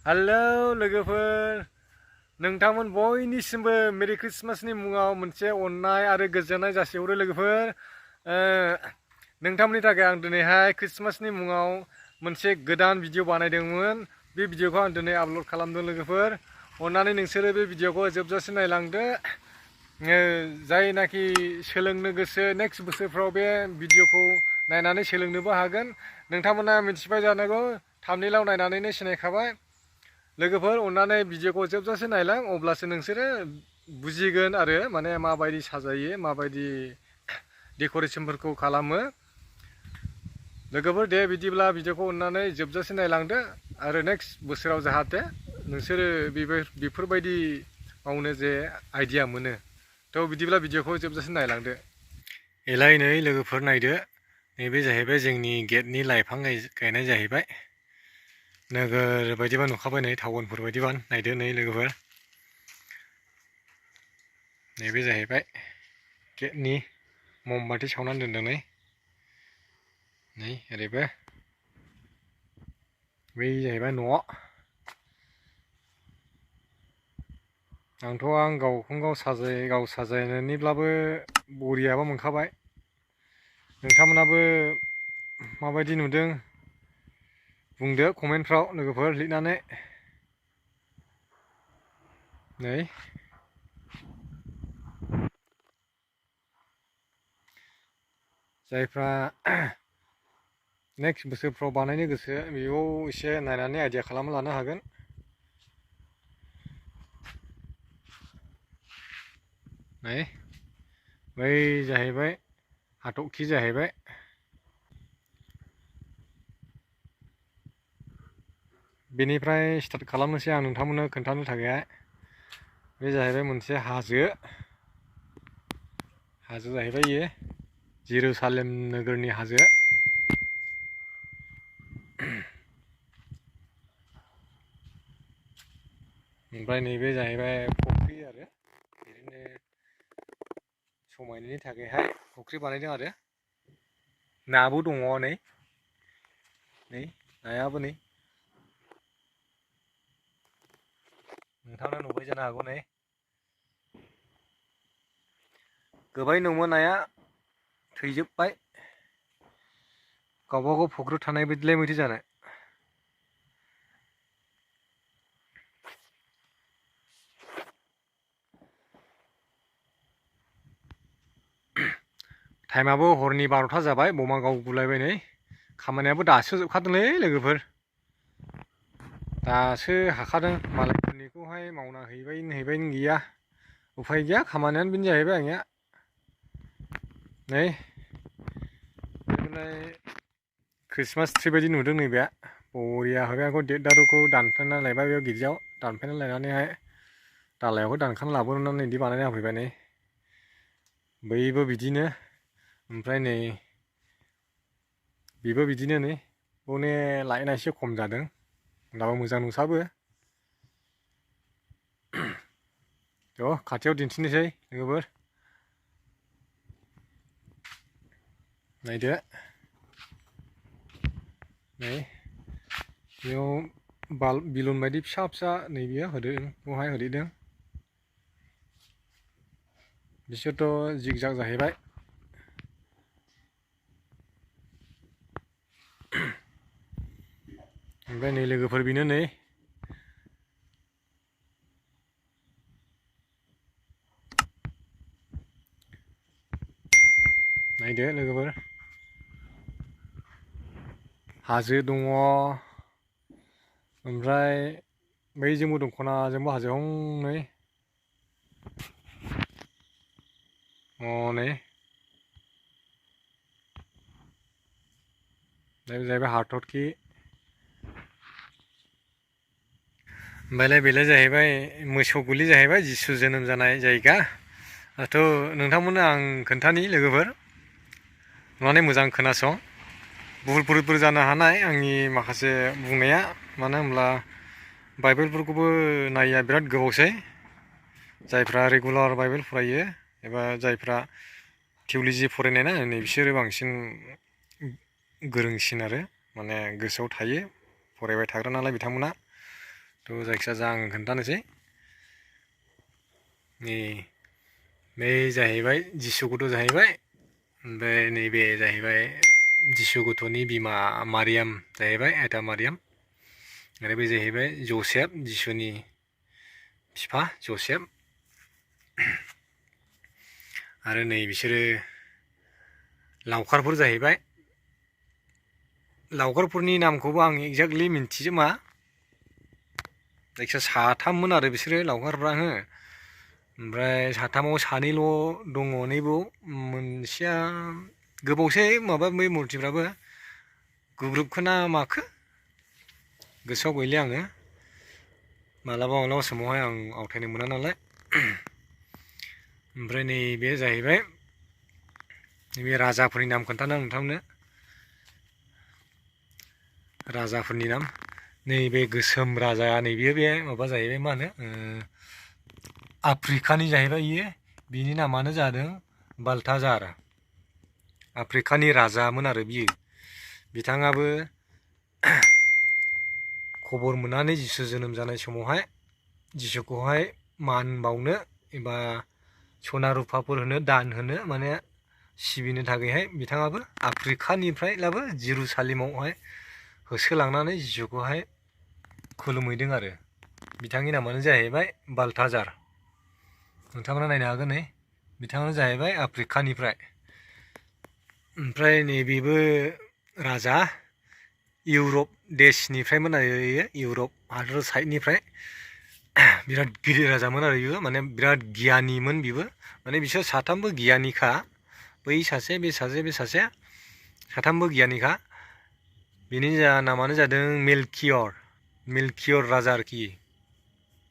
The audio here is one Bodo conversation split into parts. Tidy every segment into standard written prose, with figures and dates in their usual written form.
हेलौ लोगोफोर नोंथांमोन बयनिसिमबो मेरि क्रिसमासनि मुङाव मोनसे अननाय आरो गोजोननाय जासिहरो लोगोफोर नोंथांमोननि थाखाय आं दिनैहाय क्रिसमासनि मुङाव मोनसे गोदान भिडिअ बानायदोंमोन बे भिडिअखौ आं दिनै आपल'ड खालामदों लोगोफोर अन्नानै नोंसोरो बे भिडिअखौ जोबजासिम नायलांदो जायनाखि सोलोंनो गोसो नेक्स्ट बोसोरफ्राव बे भिडिअखौ नायनानै सोलोंनोबो हागोन नोंथांमोना मिथिबाय जानांगौ थाम्बनेइलाव नायनानैनो सिनायखाबाय लोगोफोर अन्नानै भिडिअखौ जोबजासे नायलां अब्लासो नोंसोरो बुजिगोन आरो माने माबायदि साजायो माबायदि डेक'रेसनफोरखौ खालामो लोगोफोर दे बिदिब्ला भिडिअखौ अन्नानै जोबजासे नायलांदो आरो नेक्स्ट बोसोराव जाहाथे नोंसोरो बेफोरबायदि मावनो जे आइडिया मोनो थ' बिदिब्ला भिडिअखौ जोबजासे नायलांदो एलाय नै लोगोफोर नायदो नैबे जाहैबाय जोंनि गेटनि लाइफां गायनाय जाहैबाय नोगोर बायदिबा नुखाबाय नै टाउनफोर बायदिबा नायदो नै लोगोफोर नैबे जाहैबाय गेटनि ममबाथि सावनानै दोनदों नै ओरैबो बै जाहैबाय न' आं गावखौनो गाव साजायनानैब्लाबो बरियाबो मोनखाबाय नोंथांमोनाबो माबायदि नुदों बुंदो कमेन्टफ्राव लोगोफोर लिरनानै नै जायफ्रा नेक्स्ट बोसोरफ्राव बानायनो गोसो बेयाव एसे नायनानै आइडिया खालामना लानो हागोन नै बै जाहैबाय हाथरखि जाहैबाय बेनिफ्राय स्टार्ट खालामनोसै आं नोंथांमोननो खोन्थानो थाखाय बे जाहैबाय मोनसे हाजो जाहैबाय इयो जेरुसालेम नोगोरनि हाजो ओमफ्राय नैबे जाहैबाय फुख्रि आरो बिदिनो समायनायनि थाखायहाय फुख्रि बानायदों आरो नाबो दङ नै नायाबो नै नोंथाङा नुबाय जानो हागौ नै गोबां दंमोन नाया थैजोब्बाय गावबागाव फुख्रियाव थानाय बायदिलाय माथो जानो टाइमाबो हरनि 12ता जाबाय बमा गावगुलायबाय नै खामानियाबो दासो जोबखादोंलै लोगोफोर दासो हाखादों मालायफोरनिखौहाय मावना हैबायनो गैया उफाय गैया खामानियानो बेनो जाहैबाय आंनिया नै बेनिफ्राय क्रिसमास ट्रि बायदि नुदों नैबे बरिया होबाय आंखौ देवदारुखौ दानफायना लायबाय बेयाव गिर्जायाव दानफायना लायनानैहाय दालायावखौ दानखाना लाबोनानै बिदि बानायना होफैबाय नै बैबो बिदिनो ओमफ्राय नै बेबो बिदिनो नै बने लाइटआ एसे खम जादों होनब्लाबो मोजां नुसाबो थ' खाथियाव दिन्थिनोसै लोगोफोर नायदो नै बेयाव बाल्ब बिलुन बायदि फिसा फिसा नै बियो होदों बेवहाय होदेरदों बिसोरथ' जिगजाग जाहैबाय ओमफ्राय नै लोगोफोर बेनो नै नायदो लोगोफोर हाजो दङ ओमफ्राय बैजोंबो दं खनाजोंबो हाजो हनै हनै जाहैबाय हाथरखि ओमफ्रायलाय बेलाय जाहैबाय मोसौ गलि जाहैबाय जिसु जोनोम जानाय जायगा दाथ' नोंथांमोननो आं खोन्थानि लोगोफोर नुनानै मोजां खोनासं भुलफोरबो जानो हानाय आंनि माखासे बुंनाया मानो होनब्ला बाइबेलफोरखौबो नायिया बिराद गोबावसै जायफ्रा रेगुलार बाइबेल फरायो एबा जायफ्रा थिउल'जि फरायनाय ना नै बिसोरो बांसिन गोरोंसिन आरो माने गोसोआव थायो फरायबाय थाग्रा नालाय बिथांमोना थ' जायखिजाया आं खोन्थानोसै नै जाहैबाय जिसु गथ' जाहैबाय ओमफ्राय नैबे जाहैबाय जिसु गथ'नि बिमा मारियाम जाहैबाय आयता मारियाम आरो बे जाहैबाय जसेफ जिसुनि बिफा जसेफ आरो नै बिसोरो लावखारफोर जाहैबाय लावखारफोरनि नामखौबो आं एक्जेक्टलि मिन्थिजोबा जायखिया साथाममोन आरो बिसोरो लावखारफ्रा हो ओमफ्राय साथामाव सानैल' दङ नैबाव मोनसेया गोबावसै माबा बै मुर्तिफ्राबो गुग्रुबखोना माखो गोसोआव गैले आङो मालाबा समावहाय आं आवथायनो मोना नालाय ओमफ्राय नैबे जाहैबाय नैबे राजाफोरनि नाम खोन्थानो नोंथांनो राजाफोरनि नाम नैबे गोसोम राजा नैबे बे माबा जाहैबाय मा होनो आफ्रिकानि जाहैबाय इयो बिनि नामानो जादों बाल्टाजार आफ्रिकानि राजामोन आरो बियो बिथाङाबो खबर मोननानै जिसु जोनोम जानाय समावहाय जिसुखौहाय मान बावनो एबा सना रुफाफोर होनो दान होनो माने सिबिनो थाखायहाय बिथाङाबो आफ्रिकानिफ्रायब्लाबो जेरुसालेमावहाय होसोलांनानै जिसुखौहाय खुलुमहैदों आरो बिथांनि नामानो जाहैबाय बाल्टाजार नोंथांमोना नायनो हागोन नै बिथाङानो जाहैबाय आफ्रिकानिफ्राय ओमफ्राय नैबेबो राजा इउरप देशनिफ्रायमोन आरो इयो इउरप हादर साइडनिफ्राय बिराद गिदिर राजामोन आरो इयो माने बिराद गियानिमोन बिबो माने बिसोर साथामबो गियानिखा बै सासे बे सासे बे सासे साथामबो गियानिखा बिनि नामानो जादों मेलकियर राजा आरोखि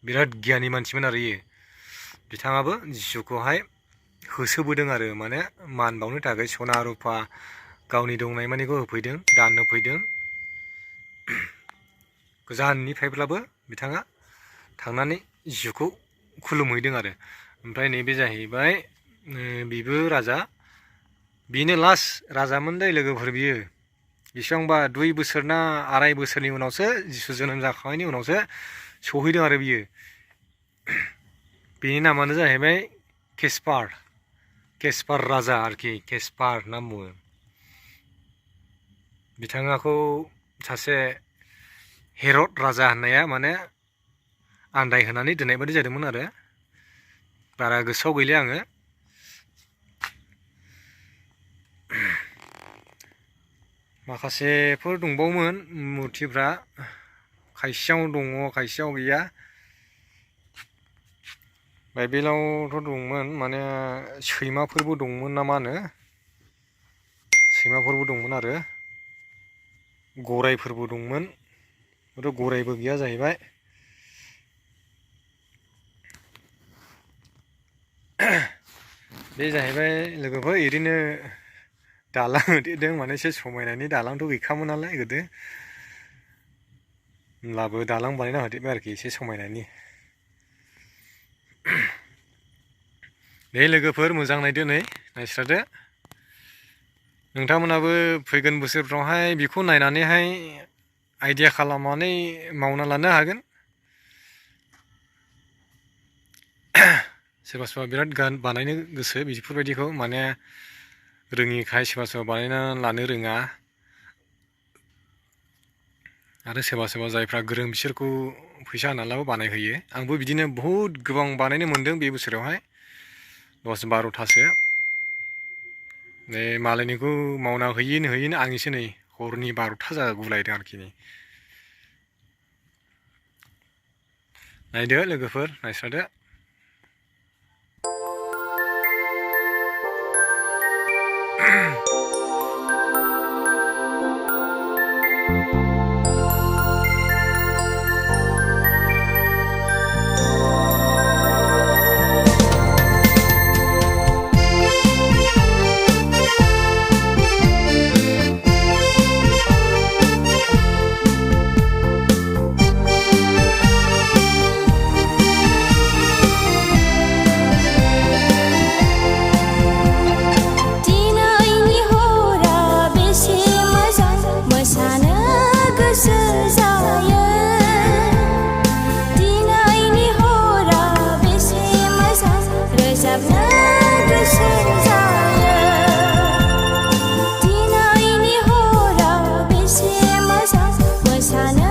बिराद गियानि मानसिमोन आरो इयो बिथाङाबो जिसुखौहाय होसोबोदों आरो माने मान बावनो थाखाय सना रुफा गावनि दंनाय मानिखौ होफैदों दान होफैदों गोजाननिफ्रायब्लाबो बिथाङा थांनानै जिसुखौ खुलुमहैदों आरो ओमफ्राय नैबे जाहैबाय बिबो राजा बिनो लास्ट राजामोन दै लोगोफोर बियो बेसेबांबा 2 बोसोर ना 2.5 बोसोरनि उनावसो जिसु जोनोम जाखांनायनि उनावसो सहैदों आरो बियो बेनि नामानो जाहैबाय केसपार राजा आरोखि केसपार नाम बुङो बिथाङाखौ सासे हेरड राजा होननाया माने आन्दायहोनानै दोननाय बादि जादोंमोन आरो बारा गोसोआव गैले आङो माखासेफोर दंबावोमोन मुर्तिफ्रा खायसेयाव दङ खायसेयाव गैया बाइबेलावथ' दंमोन माने सैमाफोरबो दंमोन ना मा होनो सैमाफोरबो दंमोन आरो गराइफोरबो दंमोन गराइबो गैया जाहैबाय बे जाहैबाय लोगोफोर ओरैनो दालां होदेरदों माने एसे समायनायनि दालांथ' गैखामोन नालाय गोदो होमब्लाबो दालां बानायना होदेरबाय आरोखि एसे समायनायनि दे लोगोफोर मोजां नायदो नै नायस्रादो नोंथांमोनाबो फैगोन बोसोरफ्रावहाय बेखौ नायनानैहाय आइडिया खालामनानै मावना लानो हागोन सोरबा सोरबा बिराद बानायनो गोसो बेफोरबायदिखौ माने रोङिखाय सोरबा सोरबा बानायना लानो रोङा आरो सोरबा सोरबा जायफ्रा गोरों बिसोरखौ फैसा होनानैब्लाबो बानायहोयो आंबो बिदिनो बहुद गोबां बानायनो मोन्दों बे बोसोरावहाय 10-12थासो मालायनिखौ मावना हैयैनो आंनिसो नै हरनि 12था जागुलायदों आरोखि नायदो लोगोफोर नायस्रादो सानो